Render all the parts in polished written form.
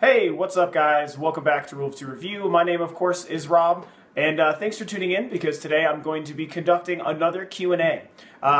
Hey, what's up guys? Welcome back to Rule of Two Review. My name, of course, is Rob, and thanks for tuning in because today I'm going to be conducting another Q&A.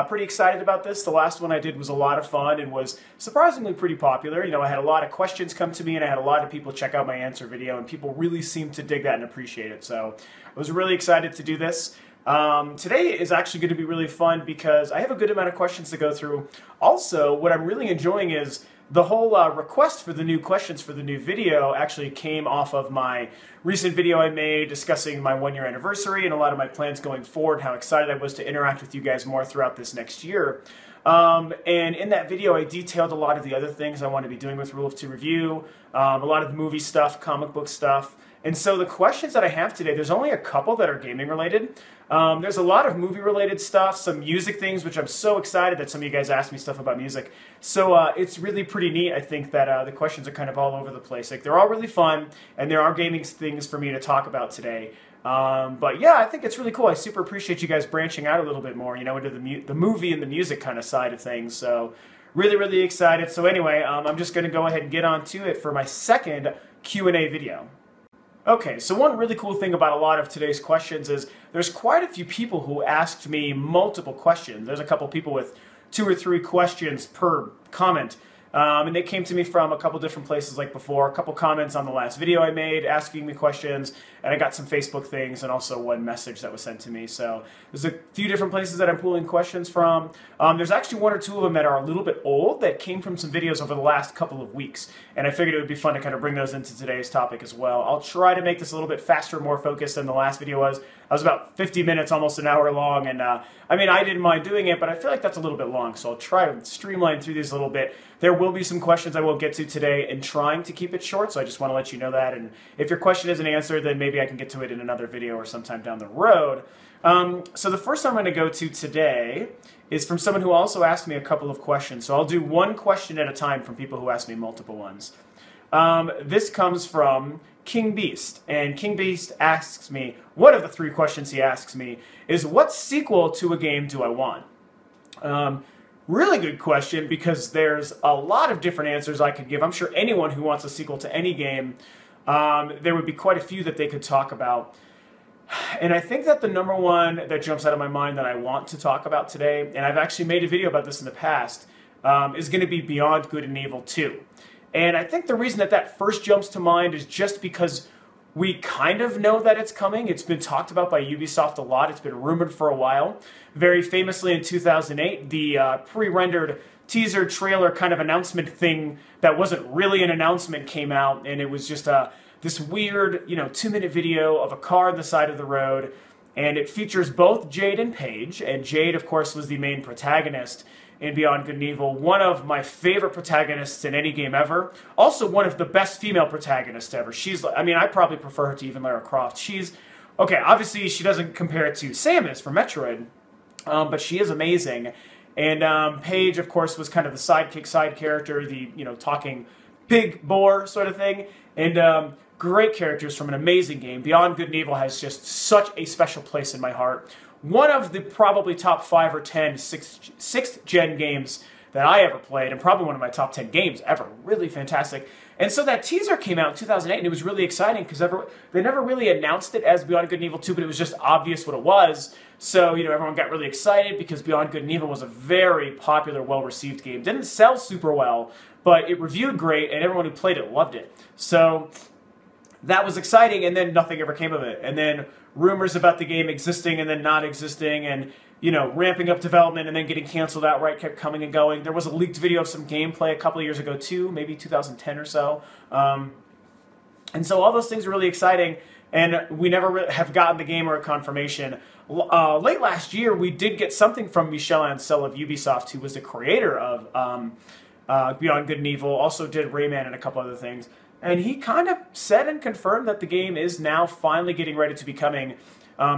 Pretty excited about this. The last one I did was a lot of fun and was surprisingly pretty popular. You know, I had a lot of questions come to me and I had a lot of people check out my answer video, and people really seemed to dig that and appreciate it. So I was really excited to do this. Today is actually going to be really fun because I have a good amount of questions to go through. Also, what I'm really enjoying is the whole request for the new questions for the new video actually came off of my recent video I made discussing my 1-year anniversary and a lot of my plans going forward, how excited I was to interact with you guys more throughout this next year. And in that video I detailed a lot of the other things I want to be doing with Rule of Two Review, a lot of the movie stuff, comic book stuff. And so the questions that I have today, there's only a couple that are gaming related. There's a lot of movie related stuff, some music things, which I'm so excited that some of you guys asked me stuff about music. So it's really pretty neat, I think, that the questions are kind of all over the place. Like, they're all really fun, and there are gaming things for me to talk about today. But yeah, I think it's really cool. I super appreciate you guys branching out a little bit more, you know, into the movie and the music kind of side of things. So really, really excited. So anyway, I'm just going to go ahead and get on to it for my second Q&A video. Okay, so one really cool thing about a lot of today's questions is there's quite a few people who asked me multiple questions. There's a couple people with 2 or 3 questions per comment. And they came to me from a couple different places like before, a couple comments on the last video I made asking me questions, and I got some Facebook things and also one message that was sent to me. So there's a few different places that I'm pulling questions from. There's actually 1 or 2 of them that are a little bit old that came from some videos over the last couple of weeks, and I figured it would be fun to kind of bring those into today's topic as well. I'll try to make this a little bit faster, more focused than the last video was. I was about 50 minutes, almost an hour long, and I mean, I didn't mind doing it, but I feel like that's a little bit long, so I'll try to streamline through these a little bit. There will be some questions I will get to today and trying to keep it short, so I just want to let you know that, and if your question isn't answered, then maybe I can get to it in another video or sometime down the road. So the first I'm going to go to today is from someone who also asked me a couple of questions, so I'll do one question at a time from people who asked me multiple ones. This comes from King Beast, and King Beast asks me, one of the 3 questions he asks me is, what sequel to a game do I want? Really good question, because there's a lot of different answers I could give. I'm sure anyone who wants a sequel to any game, there would be quite a few that they could talk about. And I think that the number one that jumps out of my mind that I want to talk about today, and I've actually made a video about this in the past, is going to be Beyond Good and Evil 2. And I think the reason that that first jumps to mind is just because we kind of know that it's coming. It's been talked about by Ubisoft a lot. It's been rumored for a while. Very famously in 2008, the pre-rendered teaser trailer kind of announcement thing that wasn't really an announcement came out, and it was just this weird, you know, 2-minute video of a car on the side of the road, and it features both Jade and Paige, and Jade, of course, was the main protagonist in Beyond Good and Evil, one of my favorite protagonists in any game ever. Also one of the best female protagonists ever. She's, I mean, I probably prefer her to even Lara Croft. She's, okay, obviously she doesn't compare it to Samus from Metroid, but she is amazing. And Paige, of course, was kind of the sidekick side character, the, you know, talking pig boar sort of thing. And great characters from an amazing game. Beyond Good and Evil has just such a special place in my heart. One of the probably top 5 or 10 sixth gen games that I ever played, and probably one of my top 10 games ever. Really fantastic. And so that teaser came out in 2008, and it was really exciting because they never really announced it as Beyond Good and Evil 2, but it was just obvious what it was. So, you know, everyone got really excited because Beyond Good and Evil was a very popular, well-received game. Didn't sell super well, but it reviewed great, and everyone who played it loved it. So that was exciting, and then nothing ever came of it. And then rumors about the game existing and then not existing, and, you know, ramping up development and then getting canceled outright kept coming and going. There was a leaked video of some gameplay a couple of years ago too, maybe 2010 or so. And so all those things are really exciting, and we never have gotten the game or a confirmation. Late last year, we did get something from Michel Ancel of Ubisoft, who was the creator of Beyond Good and Evil, also did Rayman and a couple other things. And he kind of said and confirmed that the game is now finally getting ready to be coming,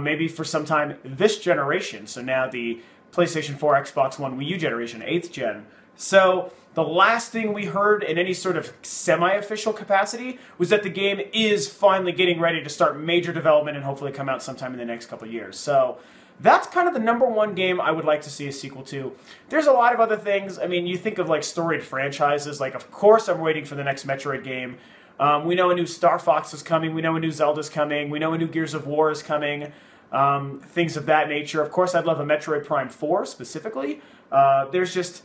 maybe for some time this generation. So now the PlayStation 4, Xbox One, Wii U generation, 8th gen. So the last thing we heard in any sort of semi-official capacity was that the game is finally getting ready to start major development and hopefully come out sometime in the next couple of years. So that's kind of the #1 game I would like to see a sequel to. There's a lot of other things. I mean, you think of like storied franchises, like of course I'm waiting for the next Metroid game. We know a new Star Fox is coming. We know a new Zelda's coming. We know a new Gears of War is coming. Things of that nature. Of course, I'd love a Metroid Prime 4 specifically. There's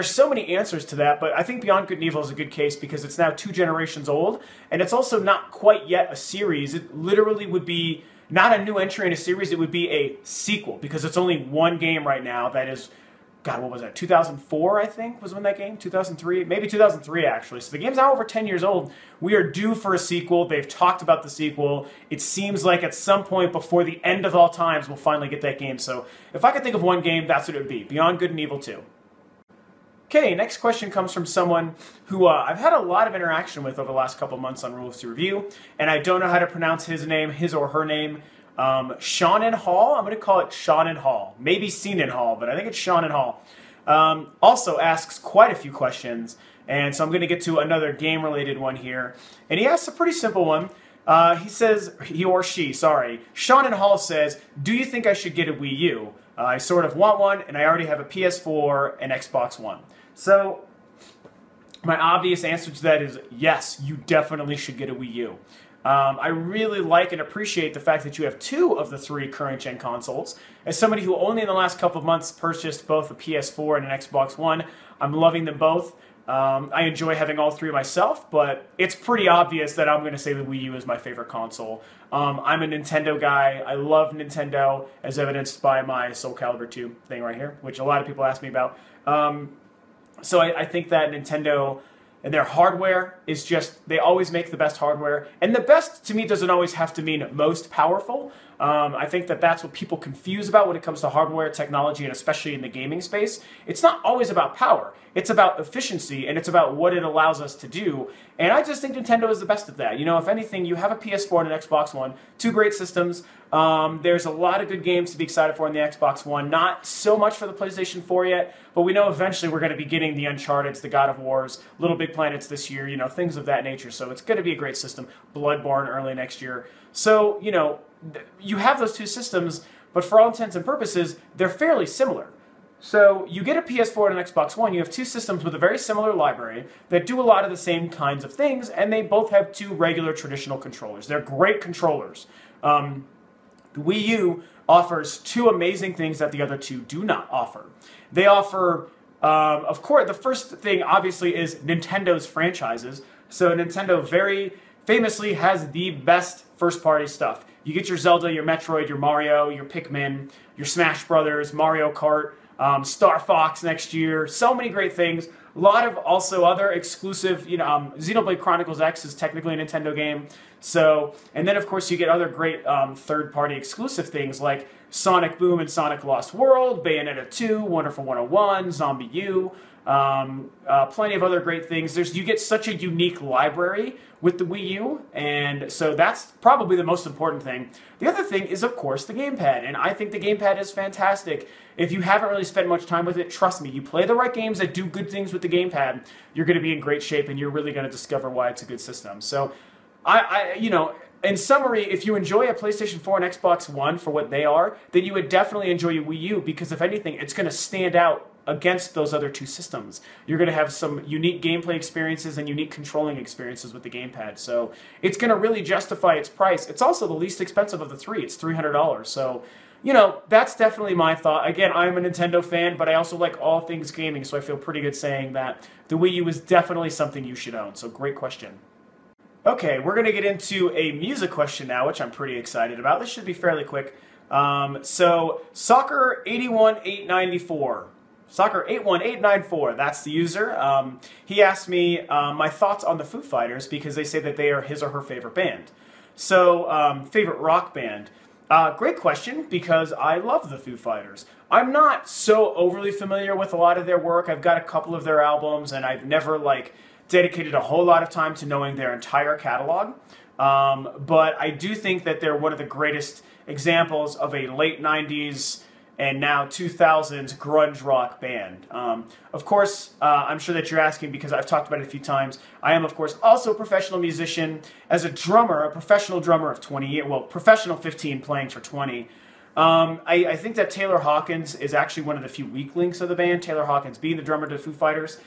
so many answers to that, but I think Beyond Good and Evil is a good case because it's now 2 generations old, and it's also not quite yet a series. It literally would be not a new entry in a series, it would be a sequel, because it's only one game right now that is, God, what was that, 2004, I think, was when that game? 2003? Maybe 2003, actually. So the game's now over 10 years old. We are due for a sequel. They've talked about the sequel. It seems like at some point before the end of all times, we'll finally get that game. So if I could think of one game, that's what it would be, Beyond Good and Evil 2. Okay, next question comes from someone who I've had a lot of interaction with over the last couple months on Rules to Review, and I don't know how to pronounce his name, his or her name. Shannon Hall? I'm going to call it Shannon Hall. Maybe Seenan Hall, but I think it's Shannon Hall. Also asks quite a few questions, and so I'm going to get to another game-related one here. And he asks a pretty simple one. He says, he or she, sorry. Shannon Hall says, do you think I should get a Wii U? I sort of want one, and I already have a PS4 and Xbox One. So, my obvious answer to that is yes, you definitely should get a Wii U. I really like and appreciate the fact that you have 2 of the 3 current-gen consoles. As somebody who only in the last couple of months purchased both a PS4 and an Xbox One, I'm loving them both. I enjoy having all 3 myself, but it's pretty obvious that I'm going to say the Wii U is my favorite console. I'm a Nintendo guy. I love Nintendo, as evidenced by my Soul Calibur 2 thing right here, which a lot of people ask me about. So I think that Nintendo and their hardware is just, they always make the best hardware. And the best, to me, doesn't always have to mean most powerful. I think that that's what people confuse about when it comes to hardware, technology, and especially in the gaming space. It's not always about power. It's about efficiency, and it's about what it allows us to do. And I just think Nintendo is the best at that. You know, if anything, you have a PS4 and an Xbox One, 2 great systems. There's a lot of good games to be excited for in the Xbox One. Not so much for the PlayStation 4 yet, but we know eventually we're going to be getting the Uncharted's, the God of Wars, Little Big Planets this year, you know, things of that nature. So it's going to be a great system. Bloodborne early next year. So, you know, you have those 2 systems, but for all intents and purposes, they're fairly similar. So you get a PS4 and an Xbox One, you have 2 systems with a very similar library that do a lot of the same kinds of things, and they both have 2 regular traditional controllers. They're great controllers. The Wii U offers 2 amazing things that the other 2 do not offer. They offer, of course, the first thing obviously is Nintendo's franchises. So Nintendo very famously has the best first-party stuff. You get your Zelda, your Metroid, your Mario, your Pikmin, your Smash Brothers, Mario Kart, Star Fox next year, so many great things. A lot of also other exclusive, you know, Xenoblade Chronicles X is technically a Nintendo game. So, and then of course you get other great third-party exclusive things like Sonic Boom and Sonic Lost World, Bayonetta 2, Wonderful 101, Zombie U, plenty of other great things. You get such a unique library with the Wii U, and so that's probably the most important thing. The other thing is, of course, the gamepad, and I think the gamepad is fantastic. If you haven't really spent much time with it, trust me, you play the right games that do good things with the gamepad, you're going to be in great shape, and you're really going to discover why it's a good system. So, you know, in summary, if you enjoy a PlayStation 4 and Xbox One for what they are, then you would definitely enjoy a Wii U, because if anything, it's going to stand out against those other 2 systems. You're going to have some unique gameplay experiences and unique controlling experiences with the gamepad. So it's going to really justify its price. It's also the least expensive of the 3. It's $300. So, you know, that's definitely my thought. Again, I'm a Nintendo fan, but I also like all things gaming, so I feel pretty good saying that the Wii U is definitely something you should own. So great question. Okay, we're going to get into a music question now, which I'm pretty excited about. This should be fairly quick. So, Soccer81894. Soccer81894, that's the user. He asked me my thoughts on the Foo Fighters because they say that they are his or her favorite band. So, favorite rock band. Great question, because I love the Foo Fighters. I'm not so overly familiar with a lot of their work. I've got a couple of their albums, and I've never, like, dedicated a whole lot of time to knowing their entire catalog. But I do think that they're one of the greatest examples of a late 90s and now 2000s grunge rock band. Of course, I'm sure that you're asking because I've talked about it a few times. I am, of course, also a professional musician. As a drummer, a professional drummer of 20 years, well, professional 15, playing for 20. I think that Taylor Hawkins is actually one of the few weak links of the band, Taylor Hawkins being the drummer to Foo Fighters.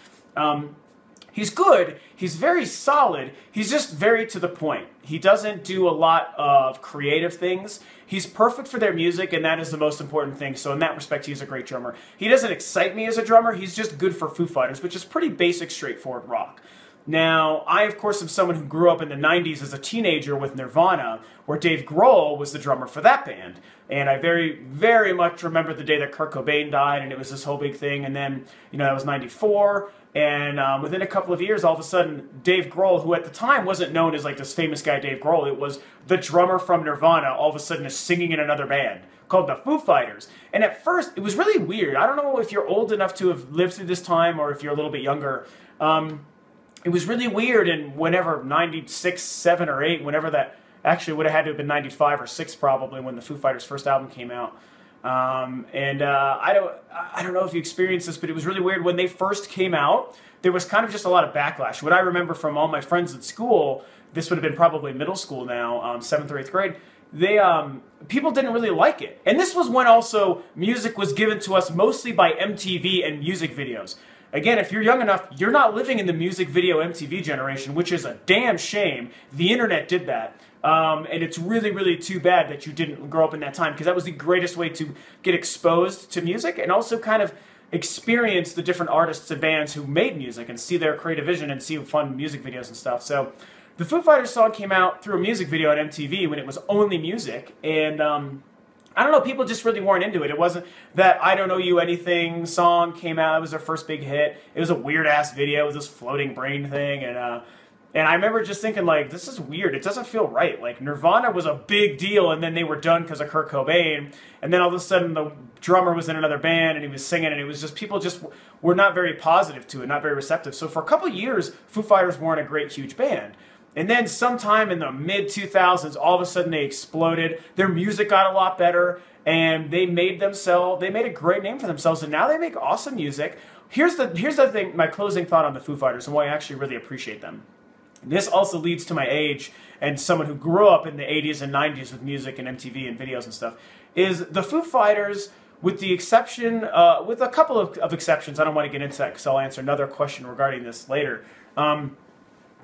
He's good, he's very solid, he's just very to the point. He doesn't do a lot of creative things. He's perfect for their music, and that is the most important thing. So in that respect, he's a great drummer. He doesn't excite me as a drummer, he's just good for Foo Fighters, which is pretty basic, straightforward rock. Now, I, of course, am someone who grew up in the 90s as a teenager with Nirvana, where Dave Grohl was the drummer for that band. And I very, very much remember the day that Kurt Cobain died, and it was this whole big thing. And then, you know, that was 94. And within a couple of years, all of a sudden, Dave Grohl, who at the time wasn't known as like this famous guy Dave Grohl, it was the drummer from Nirvana, all of a sudden is singing in another band called the Foo Fighters. And at first, it was really weird. I don't know if you're old enough to have lived through this time or if you're a little bit younger. It was really weird, and whenever 96, 7, or 8, whenever that actually would have had to have been 95 or 6 probably when the Foo Fighters' first album came out. I don't know if you experienced this, but it was really weird. When they first came out, there was kind of just a lot of backlash. What I remember from all my friends at school, this would have been probably middle school now, 7th or 8th grade, people didn't really like it. And this was when also music was given to us mostly by MTV and music videos. Again, if you're young enough, you're not living in the music video MTV generation, which is a damn shame. The internet did that. And it's really, really too bad that you didn't grow up in that time, because that was the greatest way to get exposed to music and also kind of experience the different artists and bands who made music and see their creative vision and see fun music videos and stuff. So the Foo Fighters song came out through a music video on MTV when it was only music, and I don't know, people just really weren't into it. It wasn't that I Don't Owe You Anything song came out. It was their first big hit. It was a weird-ass video. It was this floating brain thing. And I remember just thinking, like, this is weird. It doesn't feel right. Like, Nirvana was a big deal, and then they were done because of Kurt Cobain. And then all of a sudden, the drummer was in another band, and he was singing, and it was just, people just were not very positive to it, not very receptive. So for a couple of years, Foo Fighters weren't a great, huge band. And then sometime in the mid-2000s, all of a sudden they exploded. Their music got a lot better, and they made a great name for themselves, and now they make awesome music. Here's the thing, my closing thought on the Foo Fighters and why I actually really appreciate them. This also leads to my age, and someone who grew up in the 80s and 90s with music and MTV and videos and stuff, is the Foo Fighters, with the exception, with a couple of exceptions. I don't want to get into that because I'll answer another question regarding this later.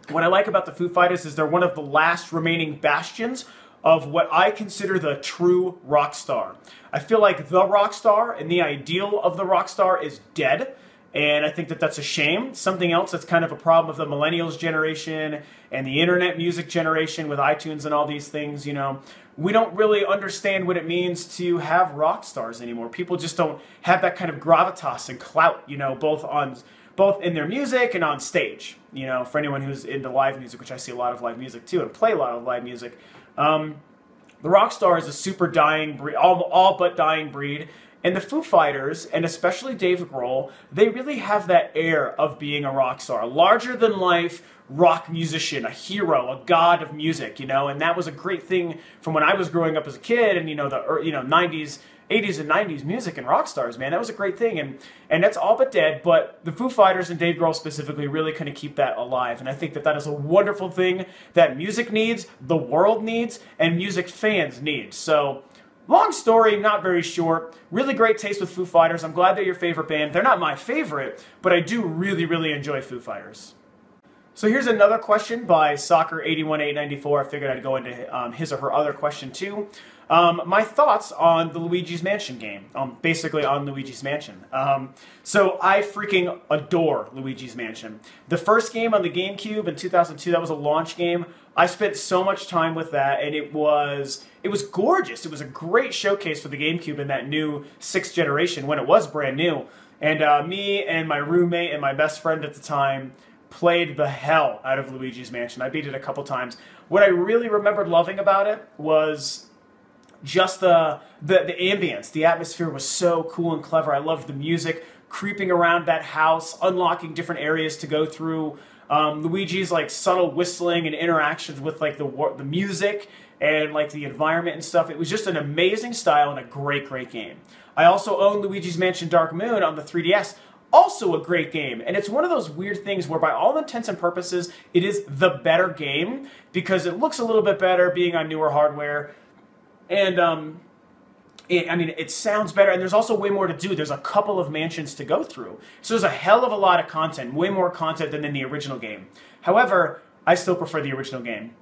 What I like about the Foo Fighters is they're one of the last remaining bastions of what I consider the true rock star. I feel like the rock star and the ideal of the rock star is dead, and I think that that's a shame. Something else that's kind of a problem of the millennials generation and the internet music generation with iTunes and all these things, you know. We don't really understand what it means to have rock stars anymore. People just don't have that kind of gravitas and clout, you know, both in their music and on stage. You know, for anyone who's into live music, which I see a lot of live music too, and play a lot of live music. The rock star is a super dying breed, all but dying breed. And the Foo Fighters, and especially Dave Grohl, they really have that air of being a rock star. Larger-than-life rock musician, a hero, a god of music, you know. And that was a great thing from when I was growing up as a kid, and, you know, the 90s, 80s and 90s music and rock stars, man. That was a great thing, and that's all but dead, but the Foo Fighters and Dave Grohl specifically really kind of keep that alive, and I think that that is a wonderful thing that music needs, the world needs, and music fans need. So, long story, not very short. Really great taste with Foo Fighters. I'm glad they're your favorite band. They're not my favorite, but I do really, really enjoy Foo Fighters. So here's another question by Soccer81894. I figured I'd go into his or her other question too. My thoughts on the Luigi's Mansion game, basically on Luigi's Mansion. So I freaking adore Luigi's Mansion. The first game on the GameCube in 2002, that was a launch game. I spent so much time with that, and it was gorgeous. It was a great showcase for the GameCube in that new 6th generation when it was brand new. And me and my roommate and my best friend at the time played the hell out of Luigi's Mansion. I beat it a couple times. What I really remembered loving about it was just the ambience. The atmosphere was so cool and clever. I loved the music, creeping around that house, unlocking different areas to go through. Luigi's like subtle whistling and interactions with like the music and like the environment and stuff. It was just an amazing style and a great, great game. I also own Luigi's Mansion Dark Moon on the 3DS. Also a great game, and it's one of those weird things where by all intents and purposes, it is the better game because it looks a little bit better being on newer hardware, and I mean, it sounds better, and there's also way more to do. There's a couple of mansions to go through. So there's a hell of a lot of content, way more content than in the original game. However, I still prefer the original game.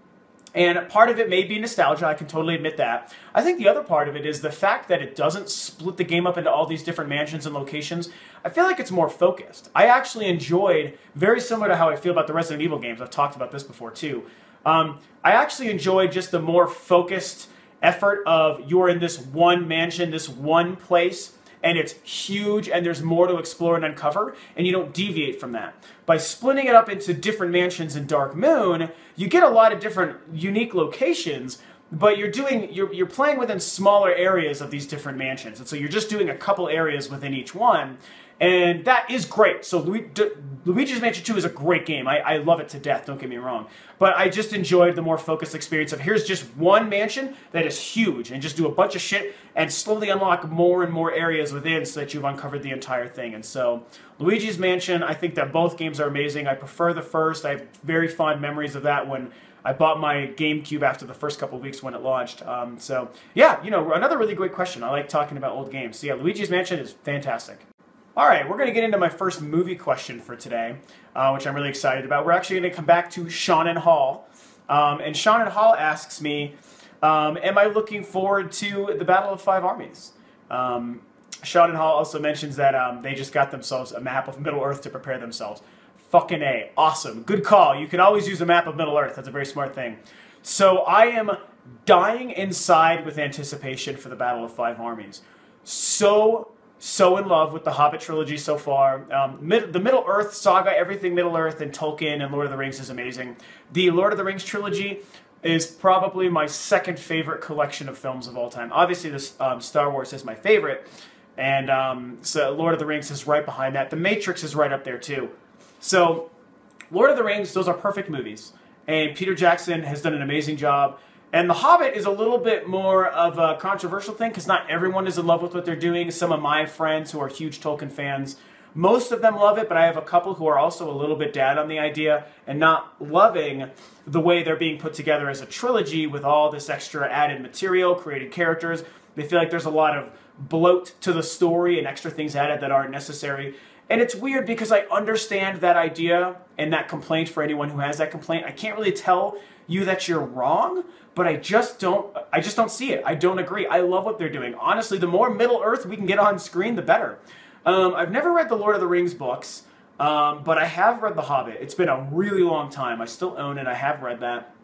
And part of it may be nostalgia, I can totally admit that. I think the other part of it is the fact that it doesn't split the game up into all these different mansions and locations. I feel like it's more focused. I actually enjoyed, very similar to how I feel about the Resident Evil games, I've talked about this before too. I actually enjoyed just the more focused effort of you're in this one mansion, this one place, and it's huge and there's more to explore and uncover, and you don't deviate from that. By splitting it up into different mansions in Dark Moon, you get a lot of different unique locations, but you're playing within smaller areas of these different mansions, and so you're just doing a couple areas within each one, and that is great. So Luigi's Mansion 2 is a great game. I love it to death, don't get me wrong. But I just enjoyed the more focused experience of here's just one mansion that is huge and just do a bunch of shit and slowly unlock more and more areas within so that you've uncovered the entire thing. And so Luigi's Mansion, I think that both games are amazing. I prefer the first. I have very fond memories of that when I bought my GameCube after the first couple of weeks when it launched. So yeah, you know, another really great question. I like talking about old games. So yeah, Luigi's Mansion is fantastic. All right, we're going to get into my first movie question for today, which I'm really excited about. We're actually going to come back to Sean and Hall. And Sean and Hall asks me, am I looking forward to the Battle of Five Armies? Sean and Hall also mentions that they just got themselves a map of Middle-earth to prepare themselves. Fucking A. Awesome. Good call. You can always use a map of Middle-earth. That's a very smart thing. So I am dying inside with anticipation for the Battle of Five Armies. So in love with the Hobbit trilogy so far. The Middle-earth saga, everything Middle-earth and Tolkien and Lord of the Rings is amazing. The Lord of the Rings trilogy is probably my second favorite collection of films of all time. Obviously, this Star Wars is my favorite, and so Lord of the Rings is right behind that. The Matrix is right up there too. So Lord of the Rings, those are perfect movies, and Peter Jackson has done an amazing job. And The Hobbit is a little bit more of a controversial thing because not everyone is in love with what they're doing. Some of my friends who are huge Tolkien fans, most of them love it, but I have a couple who are also a little bit down on the idea and not loving the way they're being put together as a trilogy with all this extra added material, created characters. They feel like there's a lot of bloat to the story and extra things added that aren't necessary. And it's weird because I understand that idea and that complaint for anyone who has that complaint. I can't really tell you that you're wrong, but I just don't see it. I don't agree. I love what they're doing. Honestly, the more Middle-earth we can get on screen, the better. I've never read the Lord of the Rings books, but I have read The Hobbit. It's been a really long time. I still own it. I have read that.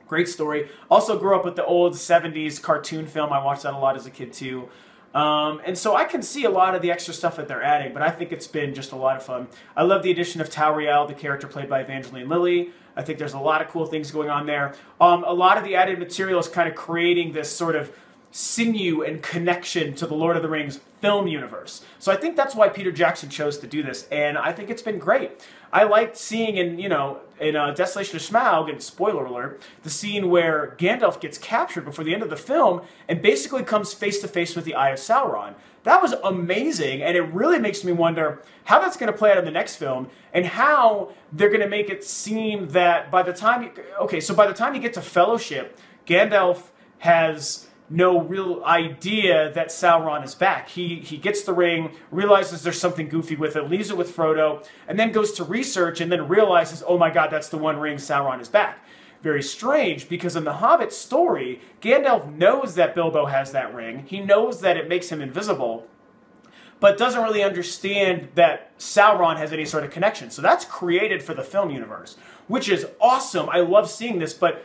Great story. Also grew up with the old 70s cartoon film. I watched that a lot as a kid too. And so I can see a lot of the extra stuff that they're adding, but I think it's been just a lot of fun. I love the addition of Tauriel, the character played by Evangeline Lilly. I think there's a lot of cool things going on there. A lot of the added material is kind of creating this sort of sinew and connection to the Lord of the Rings film universe. So I think that's why Peter Jackson chose to do this, and I think it's been great. I liked seeing in Desolation of Smaug, and spoiler alert, the scene where Gandalf gets captured before the end of the film and basically comes face to face with the Eye of Sauron. That was amazing, and it really makes me wonder how that's going to play out in the next film and how they're going to make it seem that by the time you get to Fellowship, Gandalf has no real idea that Sauron is back. He gets the ring, realizes there's something goofy with it, leaves it with Frodo, and then goes to research and then realizes, oh my god, that's the one ring, Sauron is back. Very strange, because in the Hobbit story, Gandalf knows that Bilbo has that ring. He knows that it makes him invisible, but doesn't really understand that Sauron has any sort of connection. So that's created for the film universe, which is awesome. I love seeing this, but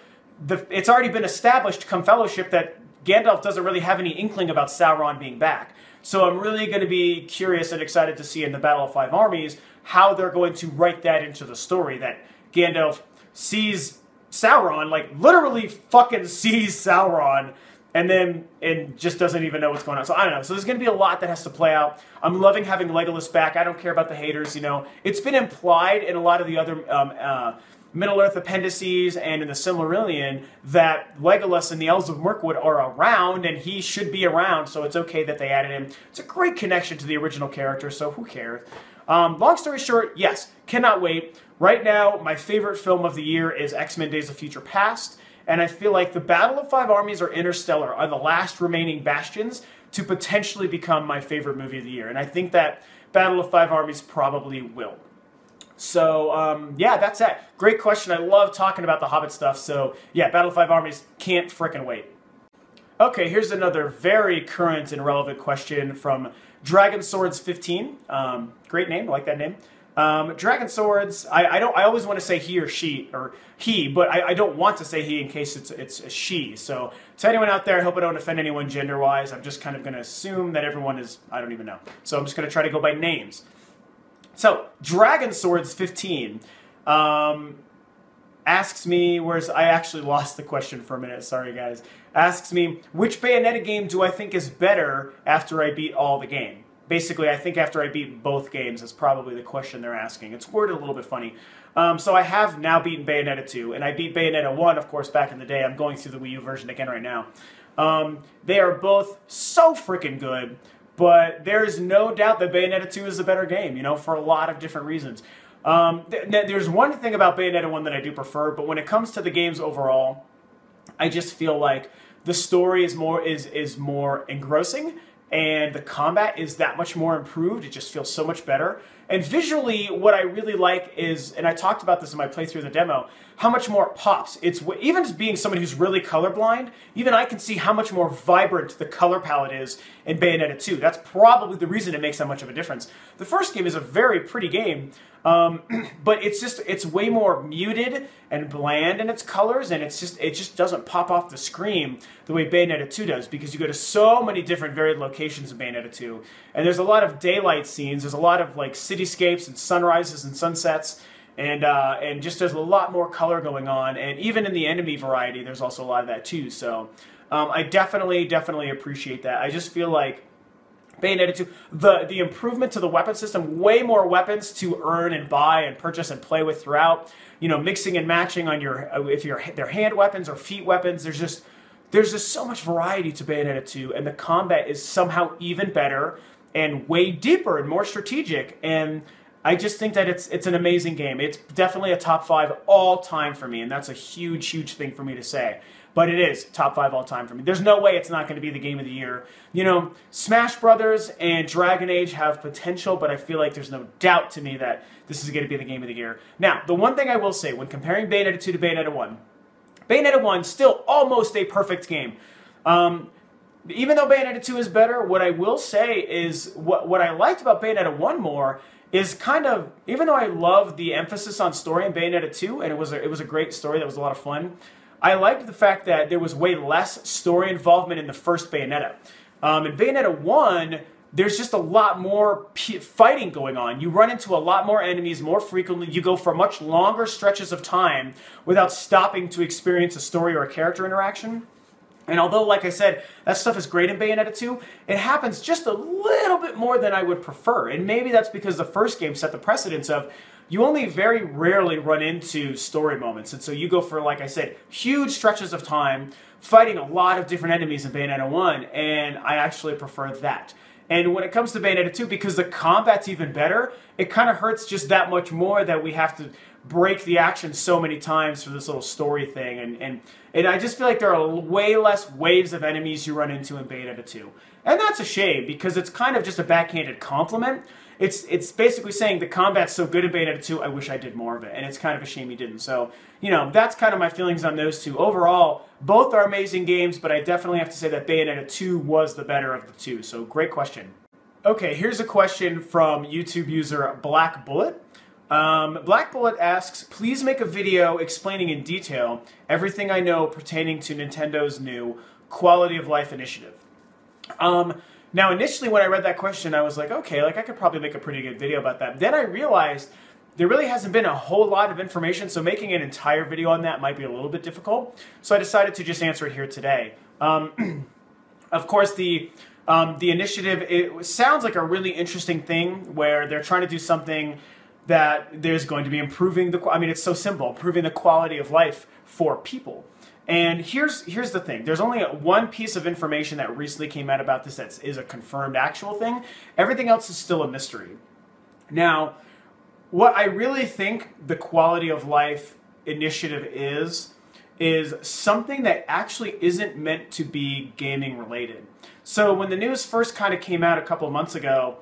it's already been established come Fellowship that Gandalf doesn't really have any inkling about Sauron being back. So I'm really going to be curious and excited to see in the Battle of Five Armies how they're going to write that into the story, that Gandalf sees Sauron, like literally fucking sees Sauron, and just doesn't even know what's going on. So I don't know. So there's going to be a lot that has to play out. I'm loving having Legolas back. I don't care about the haters, you know. It's been implied in a lot of the other Middle-earth appendices and in the Silmarillion that Legolas and the Elves of Mirkwood are around, and he should be around, so it's okay that they added him. It's a great connection to the original character, so who cares? Long story short, yes, cannot wait. Right now, my favorite film of the year is X-Men Days of Future Past, and I feel like the Battle of Five Armies or Interstellar are the last remaining bastions to potentially become my favorite movie of the year. And I think that Battle of Five Armies probably will. So, yeah, that's it. Great question. I love talking about the Hobbit stuff. So, yeah, Battle of Five Armies, can't frickin' wait. Okay, here's another very current and relevant question from Dragon Swords 15. Great name, I like that name. Dragon Swords, I always want to say he or she, or he, but I don't want to say he in case it's a she. So to anyone out there, I hope I don't offend anyone gender-wise. I'm just kind of going to assume that everyone is, I don't even know. So I'm just going to try to go by names. So, Dragon Swords 15 asks me, I actually lost the question for a minute, sorry guys, asks me, which Bayonetta game do I think is better after I beat all the game? Basically, I think after I beat both games is probably the question they're asking. It's worded a little bit funny. So I have now beaten Bayonetta 2, and I beat Bayonetta 1, of course, back in the day. I'm going through the Wii U version again right now. They are both so freaking good. But there's no doubt that Bayonetta 2 is a better game, you know, for a lot of different reasons. There's one thing about Bayonetta 1 that I do prefer, but when it comes to the games overall, I just feel like the story is more engrossing, and the combat is that much more improved. It just feels so much better. And visually, what I really like is, and I talked about this in my playthrough of the demo, how much more it pops. It's even just being somebody who's really colorblind, even I can see how much more vibrant the color palette is in Bayonetta 2. That's probably the reason it makes that much of a difference. The first game is a very pretty game, but it's way more muted and bland in its colors, and it just doesn't pop off the screen the way Bayonetta 2 does, because you go to so many different varied locations in Bayonetta 2, and there's a lot of daylight scenes, there's a lot of like cityscapes and sunrises and sunsets, and just there's a lot more color going on, and even in the enemy variety there's also a lot of that too. So I definitely appreciate that. I just feel like Bayonetta 2, the improvement to the weapon system, way more weapons to earn and buy and purchase and play with throughout, you know, mixing and matching on they're hand weapons or feet weapons. There's just so much variety to Bayonetta 2, and the combat is somehow even better and way deeper and more strategic, and I just think that it's an amazing game. It's definitely a top 5 all time for me, and that's a huge thing for me to say. But it is top 5 all time for me. There's no way it's not going to be the game of the year. You know, Smash Brothers and Dragon Age have potential, but I feel like there's no doubt to me that this is going to be the game of the year. Now, the one thing I will say when comparing Bayonetta 2 to Bayonetta 1, Bayonetta 1 still almost a perfect game. Even though Bayonetta 2 is better, what I will say is what I liked about Bayonetta 1 more is kind of, even though I love the emphasis on story in Bayonetta 2, and it was a great story, that was a lot of fun, I liked the fact that there was way less story involvement in the first Bayonetta. In Bayonetta 1, there's just a lot more fighting going on. You run into a lot more enemies more frequently. You go for much longer stretches of time without stopping to experience a story or a character interaction. And although, like I said, that stuff is great in Bayonetta 2, it happens just a little bit more than I would prefer. And maybe that's because the first game set the precedence of you only very rarely run into story moments. And so you go for, like I said, huge stretches of time fighting a lot of different enemies in Bayonetta 1, and I actually prefer that. And when it comes to Bayonetta 2, because the combat's even better, it kind of hurts just that much more that we have to break the action so many times for this little story thing. And I just feel like there are way less waves of enemies you run into in Bayonetta 2. And that's a shame, because it's kind of just a backhanded compliment. It's basically saying the combat's so good in Bayonetta 2, I wish I did more of it. And it's kind of a shame you didn't. So, you know, that's kind of my feelings on those two. Overall, both are amazing games, but I definitely have to say that Bayonetta 2 was the better of the two. So, great question. Okay, here's a question from YouTube user Black Bullet. Black Bullet asks, please make a video explaining in detail everything I know pertaining to Nintendo's new Quality of Life initiative. Now, initially when I read that question, I was like, okay, like I could probably make a pretty good video about that. Then I realized there really hasn't been a whole lot of information, so making an entire video on that might be a little bit difficult. So I decided to just answer it here today. Of course, the initiative, it sounds like a really interesting thing where they're trying to do something that there's going to be improving the, I mean, it's so simple, improving the quality of life for people. And here's the thing. There's only one piece of information that recently came out about this that is a confirmed actual thing. Everything else is still a mystery. Now, what I really think the Quality of Life initiative is something that actually isn't meant to be gaming related. So when the news first kind of came out a couple of months ago,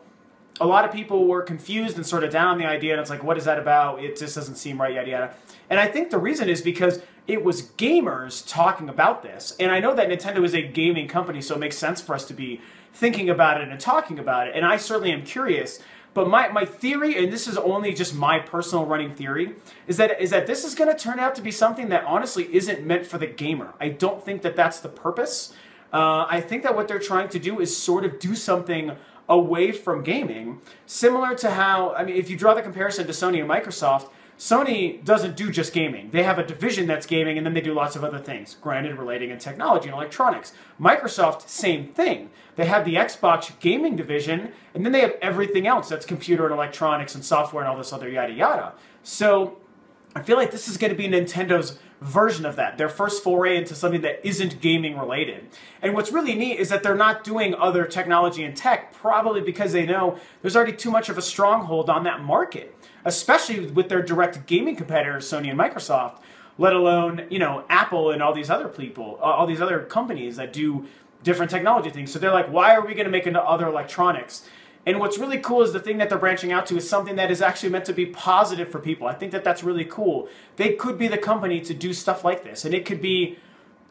a lot of people were confused and sort of down on the idea, and it's like, what is that about? It just doesn't seem right, yada, yada. And I think the reason is because it was gamers talking about this. And I know that Nintendo is a gaming company, so it makes sense for us to be thinking about it and talking about it. And I certainly am curious. But my theory, and this is only just my personal running theory, is that this is going to turn out to be something that honestly isn't meant for the gamer. I don't think that that's the purpose. I think that what they're trying to do is sort of do something away from gaming, similar to how, I mean, if you draw the comparison to Sony and Microsoft, Sony doesn't do just gaming. They have a division that's gaming, and then they do lots of other things, granted relating in technology and electronics. Microsoft, same thing. They have the Xbox gaming division, and then they have everything else that's computer and electronics and software and all this other yada yada. So I feel like this is going to be Nintendo's version of that, their first foray into something that isn't gaming related. And what's really neat is that they're not doing other technology and tech, probably because they know there's already too much of a stronghold on that market, especially with their direct gaming competitors, Sony and Microsoft, let alone, you know, Apple and all these other people, all these other companies that do different technology things. So they're like, why are we going to make into other electronics? And what's really cool is the thing that they're branching out to is something that is actually meant to be positive for people. I think that that's really cool. They could be the company to do stuff like this. And it could be,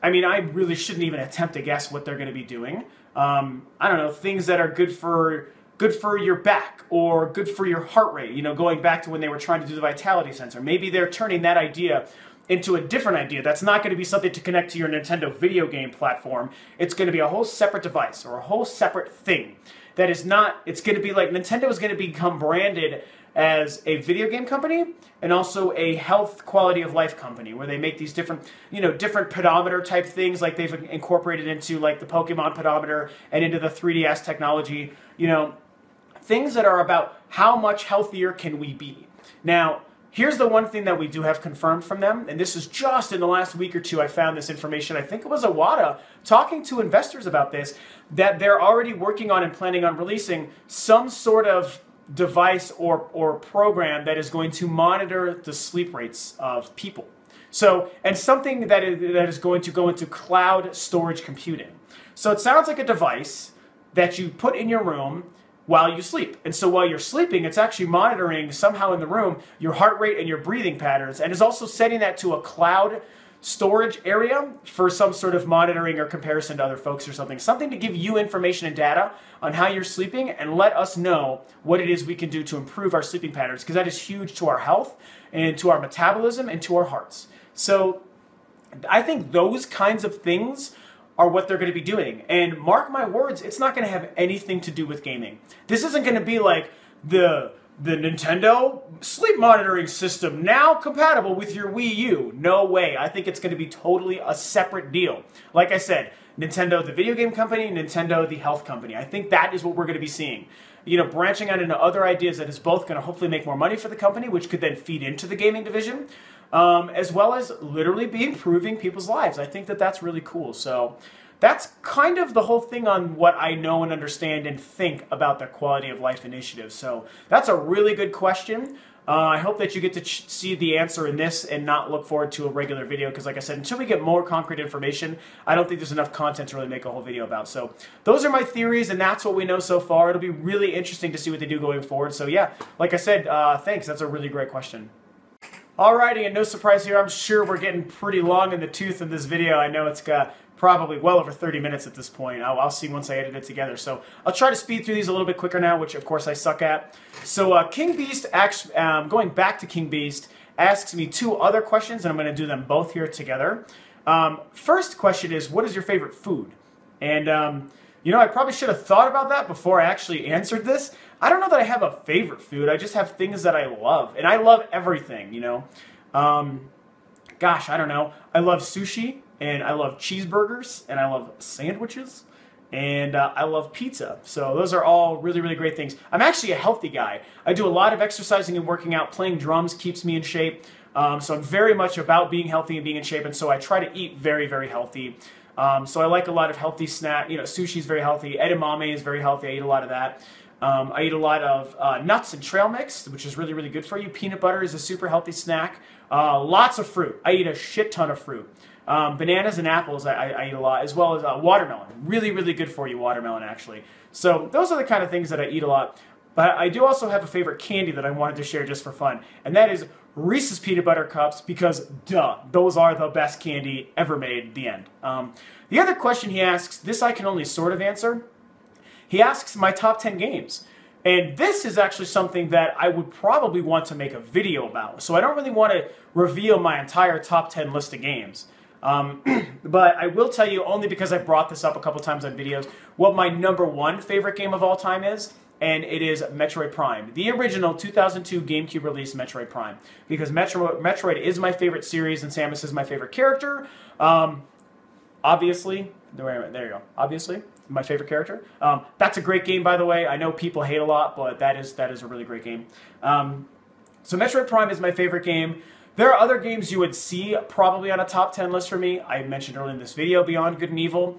I mean, I really shouldn't even attempt to guess what they're going to be doing. I don't know, things that are good for your back or good for your heart rate, you know, going back to when they were trying to do the vitality sensor. Maybe they're turning that idea into a different idea. That's not going to be something to connect to your Nintendo video game platform. It's going to be a whole separate device or a whole separate thing. That is not, it's going to be like, Nintendo is going to become branded as a video game company and also a health quality of life company where they make these different, you know, different pedometer type things like they've incorporated into like the Pokemon pedometer and into the 3DS technology, you know, things that are about how much healthier can we be. Now, here's the one thing that we do have confirmed from them, and this is just in the last week or two I found this information. I think it was Iwata talking to investors about this, that they're already working on and planning on releasing some sort of device or program that is going to monitor the sleep rates of people. So, and something that is going to go into cloud storage computing. So it sounds like a device that you put in your room while you sleep. And so while you're sleeping, it's actually monitoring somehow in the room your heart rate and your breathing patterns, and is also setting that to a cloud storage area for some sort of monitoring or comparison to other folks or something. Something to give you information and data on how you're sleeping and let us know what it is we can do to improve our sleeping patterns, because that is huge to our health and to our metabolism and to our hearts. So I think those kinds of things are what they're going to be doing. And mark my words, it's not going to have anything to do with gaming. This isn't going to be like the Nintendo sleep monitoring system now compatible with your Wii U. No way. I think it's going to be totally a separate deal. Like I said, Nintendo the video game company, Nintendo the health company. I think that is what we're going to be seeing. You know, branching out into other ideas that is both going to hopefully make more money for the company, which could then feed into the gaming division, as well as literally be improving people's lives. I think that that's really cool. So that's kind of the whole thing on what I know and understand and think about the quality of life initiative. So that's a really good question. I hope that you get to see the answer in this and not look forward to a regular video, because like I said, until we get more concrete information, I don't think there's enough content to really make a whole video about. So those are my theories, and that's what we know so far. It'll be really interesting to see what they do going forward. So yeah, like I said, thanks. That's a really great question. Alrighty, and no surprise here, I'm sure we're getting pretty long in the tooth in this video. I know it's got probably well over 30 minutes at this point. I'll see once I edit it together. So I'll try to speed through these a little bit quicker now, which of course I suck at. So King Beast, going back to King Beast, asks me two other questions, and I'm going to do them both here together. First question is, what is your favorite food? And you know, I probably should have thought about that before I actually answered this. I don't know that I have a favorite food. I just have things that I love, and I love everything, you know. Gosh, I don't know. I love sushi, and I love cheeseburgers, and I love sandwiches, and I love pizza. So those are all really, really great things. I'm actually a healthy guy. I do a lot of exercising and working out. Playing drums keeps me in shape. So I'm very much about being healthy and being in shape, and so I try to eat very, very healthy. So I like a lot of healthy snacks. You know, sushi is very healthy. Edamame is very healthy. I eat a lot of that. I eat a lot of nuts and trail mix, which is really, really good for you. Peanut butter is a super healthy snack. Lots of fruit. I eat a shit ton of fruit. Bananas and apples I eat a lot, as well as watermelon. Really, really good for you, watermelon, actually. So those are the kind of things that I eat a lot. But I do also have a favorite candy that I wanted to share just for fun, and that is Reese's Peanut Butter Cups, because, duh, those are the best candy ever made, the end. The other question he asks, this I can only sort of answer. He asks my top 10 games. And this is actually something that I would probably want to make a video about. So I don't really want to reveal my entire top 10 list of games. But I will tell you, only because I brought this up a couple times on videos, what my #1 favorite game of all time is, and it is Metroid Prime. The original 2002 GameCube release Metroid Prime. Because Metroid is my favorite series, and Samus is my favorite character. Obviously, there you go. Obviously, my favorite character. That's a great game, by the way. I know people hate a lot, but that is a really great game. So Metroid Prime is my favorite game. There are other games you would see probably on a top 10 list for me. I mentioned earlier in this video, Beyond Good and Evil.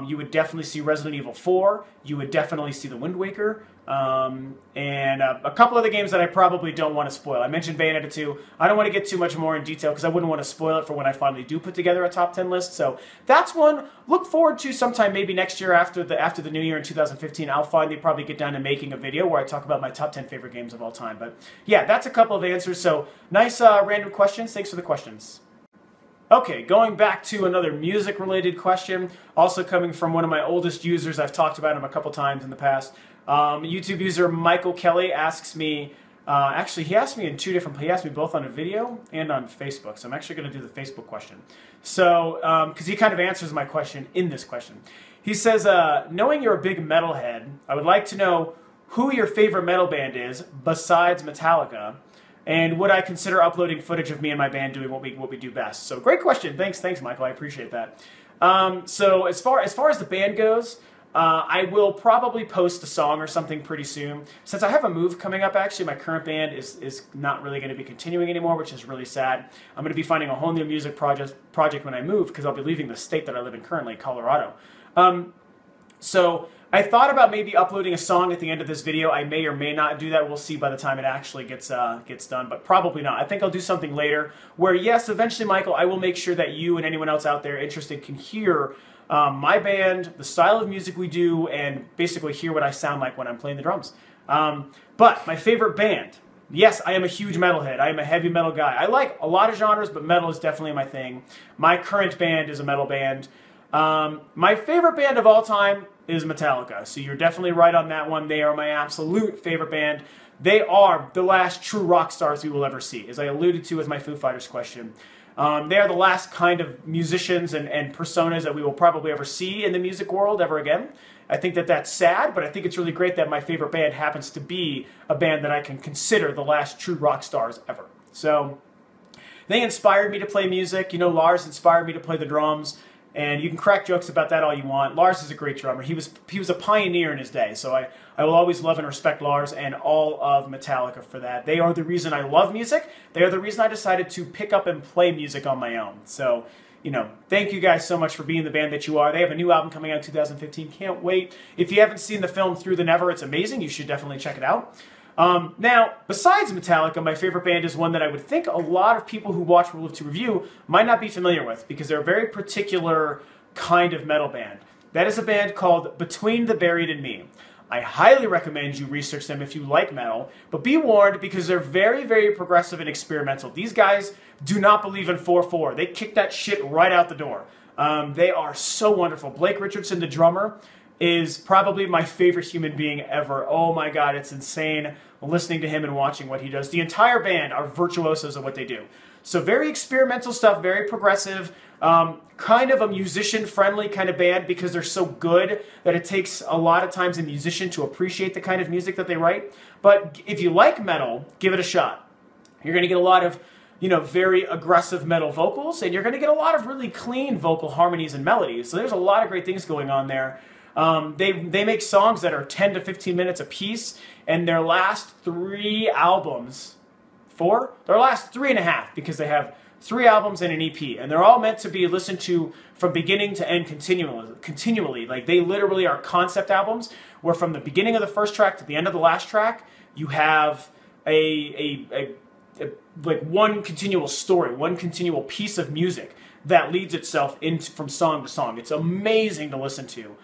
You would definitely see Resident Evil 4. You would definitely see The Wind Waker. And a couple other games that I probably don't want to spoil. I mentioned Bayonetta 2. I don't want to get too much more in detail because I wouldn't want to spoil it for when I finally do put together a top 10 list. So that's one. Look forward to sometime maybe next year after the new year in 2015. I'll finally probably get down to making a video where I talk about my top 10 favorite games of all time. But yeah, that's a couple of answers. So nice random questions. Thanks for the questions. Okay, going back to another music-related question, also coming from one of my oldest users. I've talked about him a couple times in the past. YouTube user Michael Kelly asks me, actually he asked me in he asked me both on a video and on Facebook, so I'm actually going to do the Facebook question. So, because he kind of answers my question in this question. He says, knowing you're a big metalhead, I would like to know who your favorite metal band is besides Metallica, and would I consider uploading footage of me and my band doing what we do best? So great question. Thanks, Michael. I appreciate that. So as far as the band goes, I will probably post a song or something pretty soon. Since I have a move coming up, actually, my current band is not really going to be continuing anymore, which is really sad. I'm going to be finding a whole new music project when I move, because I'll be leaving the state that I live in currently, Colorado. So I thought about maybe uploading a song at the end of this video. I may or may not do that. We'll see by the time it actually gets done, but probably not. I think I'll do something later where, yes, eventually, Michael, I will make sure that you and anyone else out there interested can hear my band, the style of music we do, and basically hear what I sound like when I'm playing the drums. But my favorite band, yes, I am a huge metalhead. I am a heavy metal guy. I like a lot of genres, but metal is definitely my thing. My current band is a metal band. My favorite band of all time is Metallica, so you're definitely right on that one. They are my absolute favorite band. They are the last true rock stars we will ever see, as I alluded to with my Foo Fighters question. They are the last kind of musicians and personas that we will probably ever see in the music world ever again. I think that that's sad, but I think it's really great that my favorite band happens to be a band that I can consider the last true rock stars ever. So they inspired me to play music. You know, Lars inspired me to play the drums. And you can crack jokes about that all you want. Lars is a great drummer. He was a pioneer in his day, so I will always love and respect Lars and all of Metallica for that. They are the reason I love music. They are the reason I decided to pick up and play music on my own. So, you know, thank you guys so much for being the band that you are. They have a new album coming out in 2015. Can't wait. If you haven't seen the film Through the Never, it's amazing. You should definitely check it out. Now, besides Metallica, my favorite band is one that I would think a lot of people who watch Rule of Two Review might not be familiar with, because they're a very particular kind of metal band. That is a band called Between the Buried and Me. I highly recommend you research them if you like metal, but be warned, because they're very, very progressive and experimental. These guys do not believe in 4/4. They kick that shit right out the door. They are so wonderful. Blake Richardson, the drummer, is probably my favorite human being ever. Oh my God, it's insane listening to him and watching what he does. The entire band are virtuosos of what they do. So very experimental stuff, very progressive, kind of a musician-friendly kind of band, because they're so good that it takes a lot of times a musician to appreciate the kind of music that they write. But if you like metal, give it a shot. You're going to get a lot of, you know, very aggressive metal vocals, and you're going to get a lot of really clean vocal harmonies and melodies. So there's a lot of great things going on there. They make songs that are 10 to 15 minutes a piece, and their last 3 albums, their last 3.5, because they have 3 albums and an EP, and they're all meant to be listened to from beginning to end continually. Like, they literally are concept albums, where from the beginning of the first track to the end of the last track, you have a like one continual story, one continual piece of music that leads itself from song to song. It's amazing to listen to.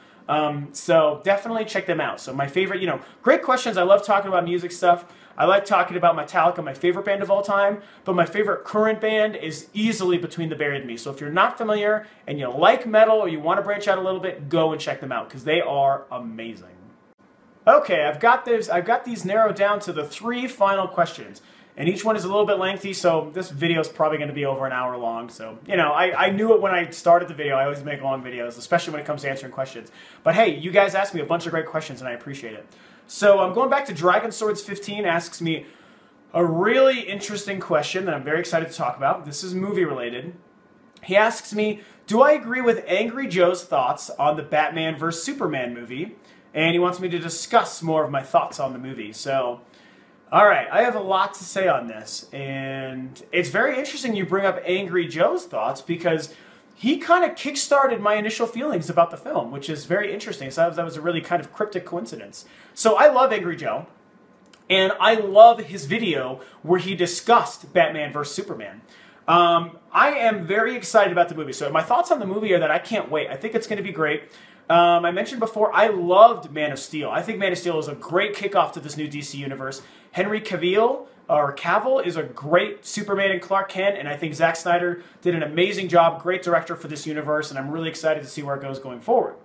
So definitely check them out. So my favorite, great questions. I love talking about music stuff. I like talking about Metallica, my favorite band of all time, but my favorite current band is easily Between the Buried and Me. So if you're not familiar and you like metal or you want to branch out a little bit, go and check them out because they are amazing. Okay, I've got these narrowed down to the 3 final questions. And each one is a little bit lengthy, so this video is probably going to be over an hour long. So, I knew it when I started the video. I always make long videos, especially when it comes to answering questions. But hey, you guys asked me a bunch of great questions, and I appreciate it. So I'm going back to Dragon Swords 15 asks me a really interesting question that I'm very excited to talk about. This is movie related. He asks me, do I agree with Angry Joe's thoughts on the Batman vs. Superman movie? And he wants me to discuss more of my thoughts on the movie. So... all right, I have a lot to say on this, and it's very interesting you bring up Angry Joe's thoughts because he kind of kickstarted my initial feelings about the film, which is very interesting. So that was a really kind of cryptic coincidence. So I love Angry Joe, and I love his video where he discussed Batman vs. Superman. I am very excited about the movie. So my thoughts on the movie are that I can't wait. I think it's going to be great. I mentioned before, I loved Man of Steel. I think Man of Steel is a great kickoff to this new DC universe. Henry Cavill is a great Superman and Clark Kent, and I think Zack Snyder did an amazing job, great director for this universe, and I'm really excited to see where it goes going forward.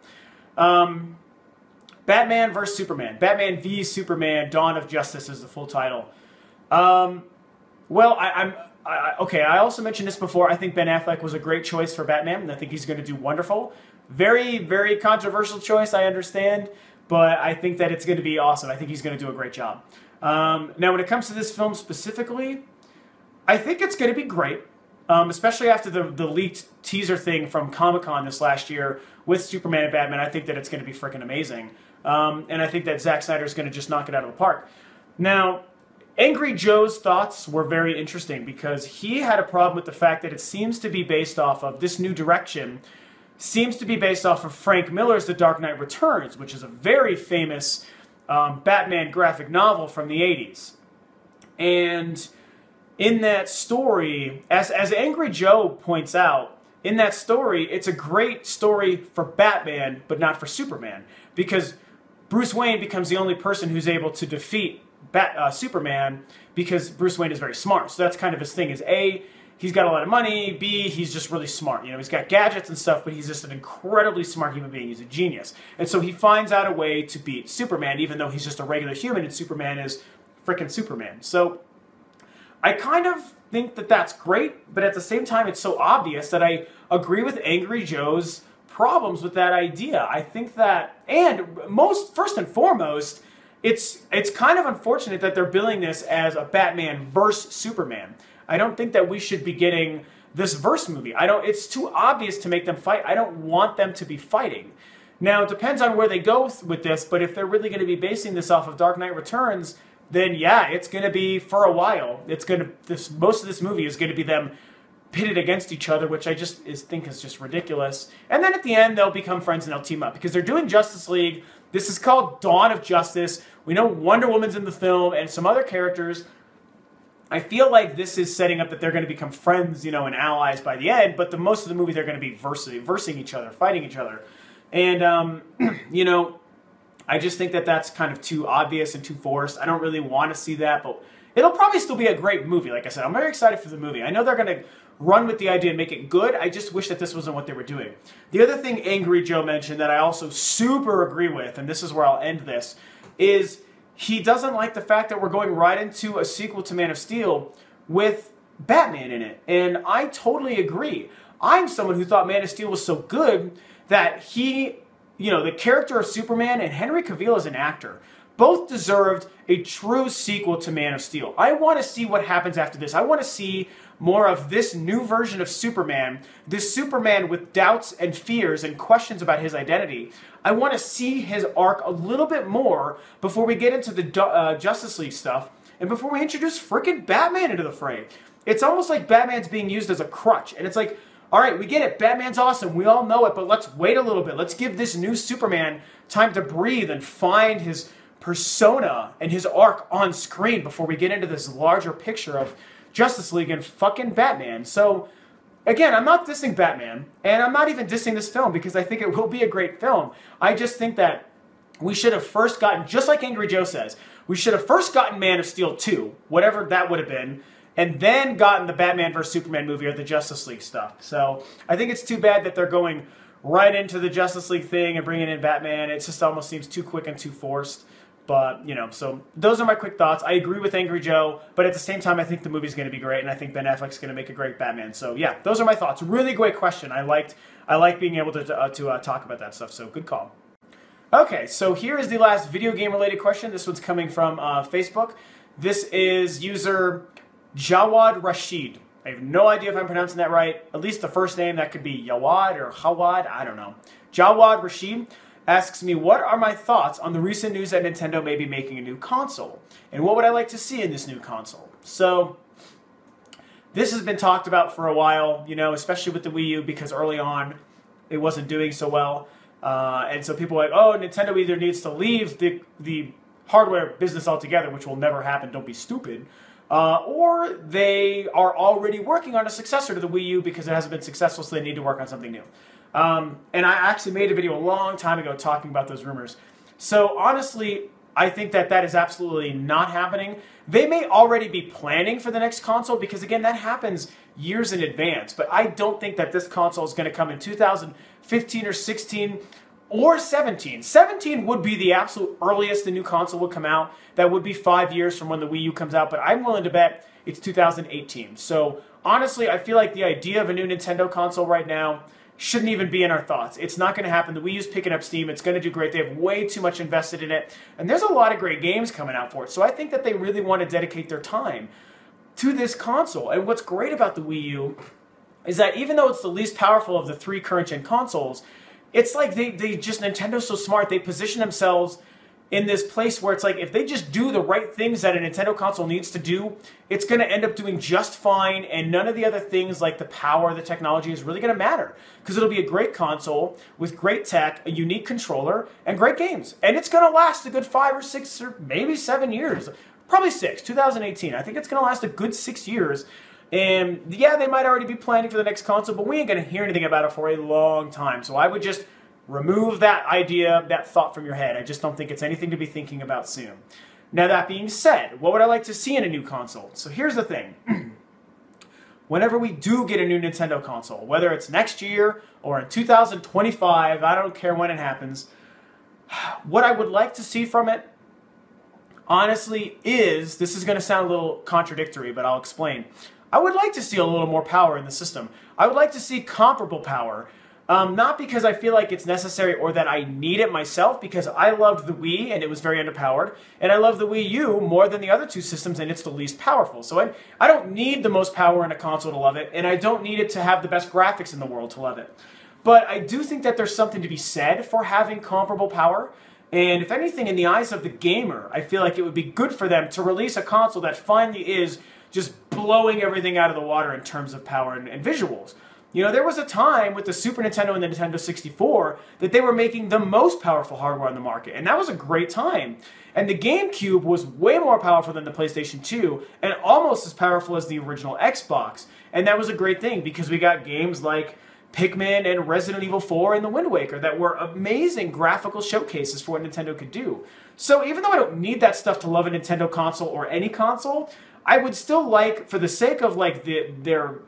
Batman vs. Superman. Batman v Superman, Dawn of Justice is the full title. Well, okay, I also mentioned this before. I think Ben Affleck was a great choice for Batman, and I think he's going to do wonderful. Very, very controversial choice, I understand, but I think that it's going to be awesome. I think he's going to do a great job. Now, when it comes to this film specifically, I think it's going to be great, especially after the leaked teaser thing from Comic-Con this last year with Superman and Batman. I think that it's going to be freaking amazing, and I think that Zack Snyder is going to just knock it out of the park. Now, Angry Joe's thoughts were very interesting because he had a problem with the fact that it seems to be based off of this new direction, seems to be based off of Frank Miller's The Dark Knight Returns, which is a very famous Batman graphic novel from the 80s. And in that story, as Angry Joe points out, in that story, it's a great story for Batman, but not for Superman, because Bruce Wayne becomes the only person who's able to defeat Superman because Bruce Wayne is very smart. So that's kind of his thing, is A, he's got a lot of money, B, he's just really smart. He's got gadgets and stuff, but he's just an incredibly smart human being. He's a genius. And so he finds out a way to beat Superman, even though he's just a regular human and Superman is frickin' Superman. So I kind of think that that's great, but at the same time, it's so obvious that I agree with Angry Joe's problems with that idea. I think that, and first and foremost, it's kind of unfortunate that they're billing this as a Batman versus Superman. I don't think that we should be getting this verse movie. It's too obvious to make them fight. I don't want them to be fighting. Now, it depends on where they go with this, but if they're really going to be basing this off of Dark Knight Returns, then yeah, it's going to be for a while. Most of this movie is going to be them pitted against each other, which I just think is just ridiculous. And then at the end, they'll become friends and they'll team up because they're doing Justice League. This is called Dawn of Justice. We know Wonder Woman's in the film and some other characters. I feel like this is setting up that they're going to become friends, and allies by the end, but most of the movie they're going to be versing each other, fighting each other. And, I just think that that's kind of too obvious and too forced. I don't really want to see that, but it'll probably still be a great movie. Like I said, I'm very excited for the movie. I know they're going to run with the idea and make it good. I just wish that this wasn't what they were doing. The other thing Angry Joe mentioned that I also super agree with, and this is where I'll end this, is he doesn't like the fact that we're going right into a sequel to Man of Steel with Batman in it. And I totally agree. I'm someone who thought Man of Steel was so good that the character of Superman and Henry Cavill as an actor both deserved a true sequel to Man of Steel. I want to see what happens after this. I want to see more of this new version of Superman, this Superman with doubts and fears and questions about his identity. I want to see his arc a little bit more before we get into the Justice League stuff and before we introduce frickin' Batman into the fray. It's almost like Batman's being used as a crutch, and it's like, all right, we get it, Batman's awesome, we all know it, but let's wait a little bit. Let's give this new Superman time to breathe and find his persona and his arc on screen before we get into this larger picture of Justice League and fucking Batman. So, again, I'm not dissing Batman, and I'm not even dissing this film because I think it will be a great film. I just think that we should have first gotten, just like Angry Joe says, we should have first gotten Man of Steel 2, whatever that would have been, and then gotten the Batman vs. Superman movie or the Justice League stuff. So I think it's too bad that they're going right into the Justice League thing and bringing in Batman. It just almost seems too quick and too forced. But, you know, so those are my quick thoughts. I agree with Angry Joe, but at the same time, I think the movie's going to be great, and I think Ben Affleck's going to make a great Batman. So, yeah, those are my thoughts. Really great question. I like being able to talk about that stuff, so good call. Okay, so here is the last video game-related question. This one's coming from Facebook. This is user Jawad Rashid. I have no idea if I'm pronouncing that right. At least the first name, that could be Yawad or Hawad, I don't know. Jawad Rashid asks me, what are my thoughts on the recent news that Nintendo may be making a new console? And what would I like to see in this new console? So, this has been talked about for a while, you know, especially with the Wii U, because early on it wasn't doing so well. And so people are like, oh, Nintendo either needs to leave the hardware business altogether, which will never happen, don't be stupid, or they are already working on a successor to the Wii U because it hasn't been successful, so they need to work on something new. And I actually made a video a long time ago talking about those rumors. So honestly, I think that that is absolutely not happening. They may already be planning for the next console because, again, that happens years in advance. But I don't think that this console is going to come in 2015 or 16 or 17. 17 would be the absolute earliest the new console would come out. That would be 5 years from when the Wii U comes out. But I'm willing to bet it's 2018. So honestly, I feel like the idea of a new Nintendo console right now shouldn't even be in our thoughts. It's not going to happen. The Wii U's picking up steam. It's going to do great. They have way too much invested in it. And there's a lot of great games coming out for it. So I think that they really want to dedicate their time to this console. And what's great about the Wii U is that even though it's the least powerful of the 3 current-gen consoles, it's like Nintendo's so smart. They position themselves in this place where it's like if they just do the right things that a Nintendo console needs to do, it's going to end up doing just fine, and none of the other things like the power, the technology is really going to matter because it'll be a great console with great tech, a unique controller, and great games. And it's going to last a good 5 or 6 or maybe 7 years. Probably 6, 2018. I think it's going to last a good 6 years. And yeah, they might already be planning for the next console, but we ain't going to hear anything about it for a long time. So I would just remove that idea, that thought from your head. I just don't think it's anything to be thinking about soon. Now, that being said, what would I like to see in a new console? So here's the thing. Whenever we do get a new Nintendo console, whether it's next year or in 2025, I don't care when it happens, what I would like to see from it, honestly, is, this is going to sound a little contradictory, but I'll explain. I would like to see a little more power in the system. I would like to see comparable power. Not because I feel like it's necessary or that I need it myself, because I loved the Wii and it was very underpowered, and I love the Wii U more than the other 2 systems and it's the least powerful. So I don't need the most power in a console to love it, and I don't need it to have the best graphics in the world to love it. But I do think that there's something to be said for having comparable power, and if anything, in the eyes of the gamer, I feel like it would be good for them to release a console that finally is just blowing everything out of the water in terms of power and visuals. You know, there was a time with the Super Nintendo and the Nintendo 64 that they were making the most powerful hardware on the market, and that was a great time. And the GameCube was way more powerful than the PlayStation 2, and almost as powerful as the original Xbox. And that was a great thing, because we got games like Pikmin and Resident Evil 4 and The Wind Waker that were amazing graphical showcases for what Nintendo could do. So even though I don't need that stuff to love a Nintendo console or any console, I would still like, for the sake of like their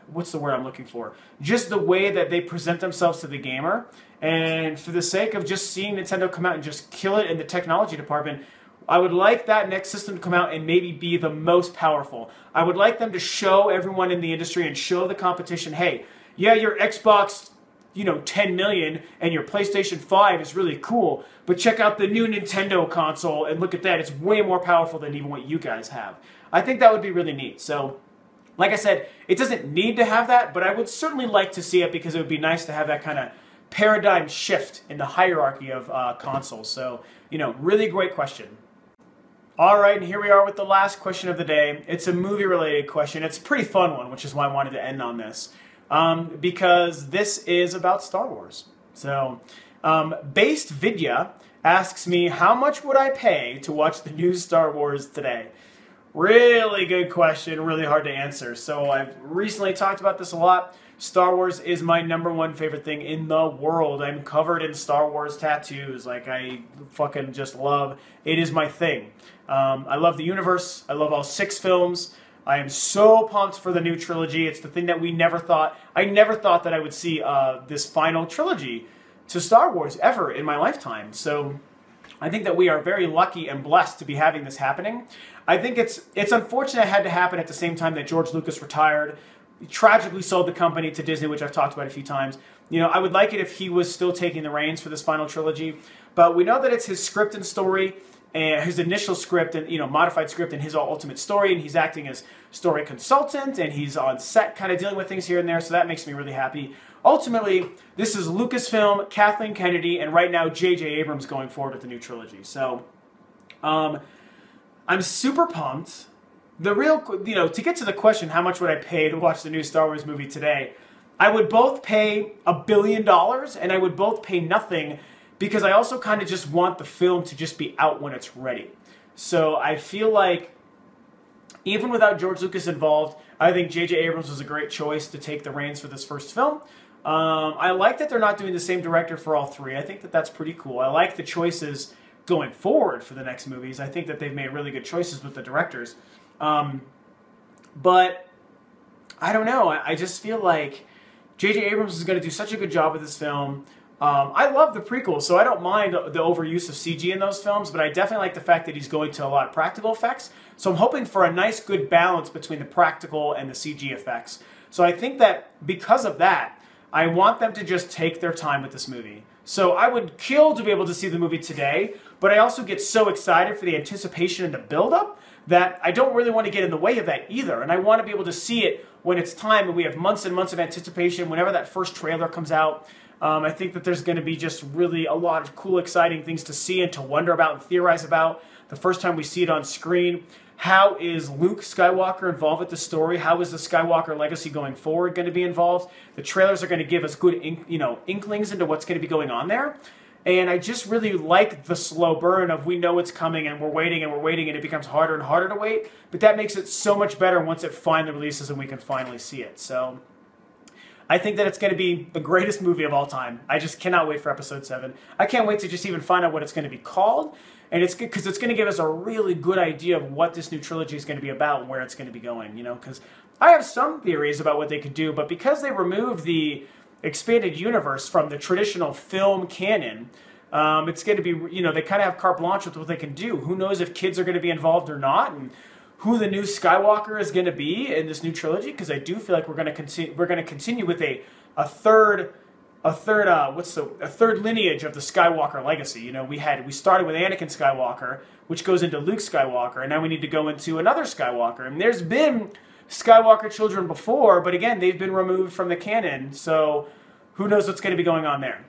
what's the word I'm looking for? Just the way that they present themselves to the gamer, and for the sake of just seeing Nintendo come out and just kill it in the technology department, I would like that next system to come out and maybe be the most powerful. I would like them to show everyone in the industry and show the competition, hey, yeah, your Xbox, you know, 10 million and your PlayStation 5 is really cool, but check out the new Nintendo console and look at that. It's way more powerful than even what you guys have. I think that would be really neat. So, like I said, it doesn't need to have that, but I would certainly like to see it because it would be nice to have that kind of paradigm shift in the hierarchy of consoles. So, you know, really great question. All right, and here we are with the last question of the day. It's a movie-related question. It's a pretty fun one, which is why I wanted to end on this, because this is about Star Wars. So, Based Vidya asks me, how much would I pay to watch the new Star Wars today? Really good question, really hard to answer. So I've recently talked about this a lot. Star Wars is my #1 favorite thing in the world. I'm covered in Star Wars tattoos. Like, I fucking just love, it is my thing. I love the universe. I love all 6 films. I am so pumped for the new trilogy. It's the thing that I never thought that I would see this final trilogy to Star Wars ever in my lifetime. So I think that we are very lucky and blessed to be having this happening. I think it's unfortunate it had to happen at the same time that George Lucas retired. He tragically sold the company to Disney, which I've talked about a few times. You know, I would like it if he was still taking the reins for this final trilogy, but we know that it's his script and story, and his initial script and, you know, modified script and his ultimate story, and he's acting as story consultant, and he's on set kind of dealing with things here and there, so that makes me really happy. Ultimately, this is Lucasfilm, Kathleen Kennedy, and right now J.J. Abrams going forward with the new trilogy. So, I'm super pumped. The real, you know, to get to the question, how much would I pay to watch the new Star Wars movie today? I would both pay $1 billion and I would both pay nothing, because I also kind of just want the film to just be out when it's ready. So I feel like even without George Lucas involved, I think J.J. Abrams was a great choice to take the reins for this first film. I like that they're not doing the same director for all 3. I think that that's pretty cool. I like the choices going forward for the next movies. I think that they've made really good choices with the directors. But I don't know. I just feel like J.J. Abrams is going to do such a good job with this film. I love the prequels, so I don't mind the overuse of CG in those films, but I definitely like the fact that he's going to a lot of practical effects. So I'm hoping for a nice, good balance between the practical and the CG effects. So I think that because of that, I want them to just take their time with this movie. So I would kill to be able to see the movie today, but I also get so excited for the anticipation and the build-up that I don't really want to get in the way of that either. And I want to be able to see it when it's time, and we have months and months of anticipation whenever that first trailer comes out. I think that there's going to be just really a lot of cool, exciting things to see and to wonder about and theorize about the first time we see it on screen. How is Luke Skywalker involved with the story? How is the Skywalker legacy going forward going to be involved? The trailers are going to give us good, inklings into what's going to be going on there. And I just really like the slow burn of we know it's coming and we're waiting and it becomes harder and harder to wait. But that makes it so much better once it finally releases and we can finally see it. So I think that it's going to be the greatest movie of all time. I just cannot wait for Episode 7. I can't wait to just even find out what it's going to be called. And it's good because it's going to give us a really good idea of what this new trilogy is going to be about and where it's going to be going, you know, because I have some theories about what they could do, but because they removed the expanded universe from the traditional film canon, it's going to be, you know, they kind of have carte blanche with what they can do. Who knows if kids are going to be involved or not, and who the new Skywalker is going to be in this new trilogy, because I do feel like we're going to continue with a third lineage of the Skywalker legacy. You know, we started with Anakin Skywalker, which goes into Luke Skywalker, and now we need to go into another Skywalker. And there's been Skywalker children before, but again, they've been removed from the canon, so who knows what's going to be going on there.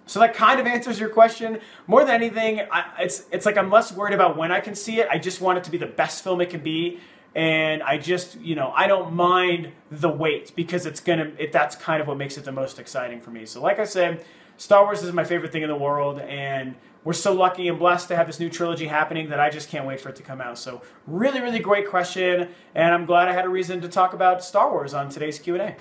So that kind of answers your question. More than anything, it's like I'm less worried about when I can see it. I just want it to be the best film it can be. And I just, you know, I don't mind the wait, because that's kind of what makes it the most exciting for me. So like I said, Star Wars is my favorite thing in the world, and we're so lucky and blessed to have this new trilogy happening that I just can't wait for it to come out. So really, really great question, and I'm glad I had a reason to talk about Star Wars on today's Q&A.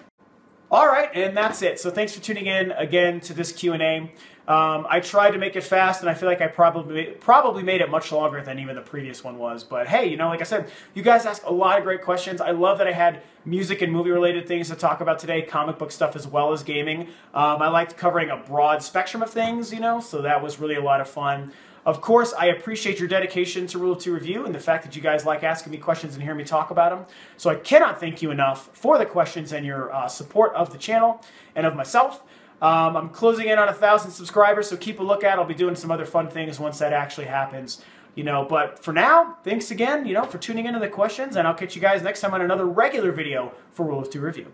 All right, and that's it. So thanks for tuning in again to this Q&A. I tried to make it fast, and I feel like I probably made it much longer than even the previous one was. But hey, you know, like I said, you guys asked a lot of great questions. I love that I had music and movie-related things to talk about today, comic book stuff as well as gaming. I liked covering a broad spectrum of things, you know, so that was really a lot of fun. Of course, I appreciate your dedication to Rule of Two Review and the fact that you guys like asking me questions and hearing me talk about them. So I cannot thank you enough for the questions and your support of the channel and of myself. I'm closing in on 1,000 subscribers, so keep a lookout. I'll be doing some other fun things once that actually happens. You know, but for now, thanks again, you know, for tuning into the questions, and I'll catch you guys next time on another regular video for Rule of Two Review.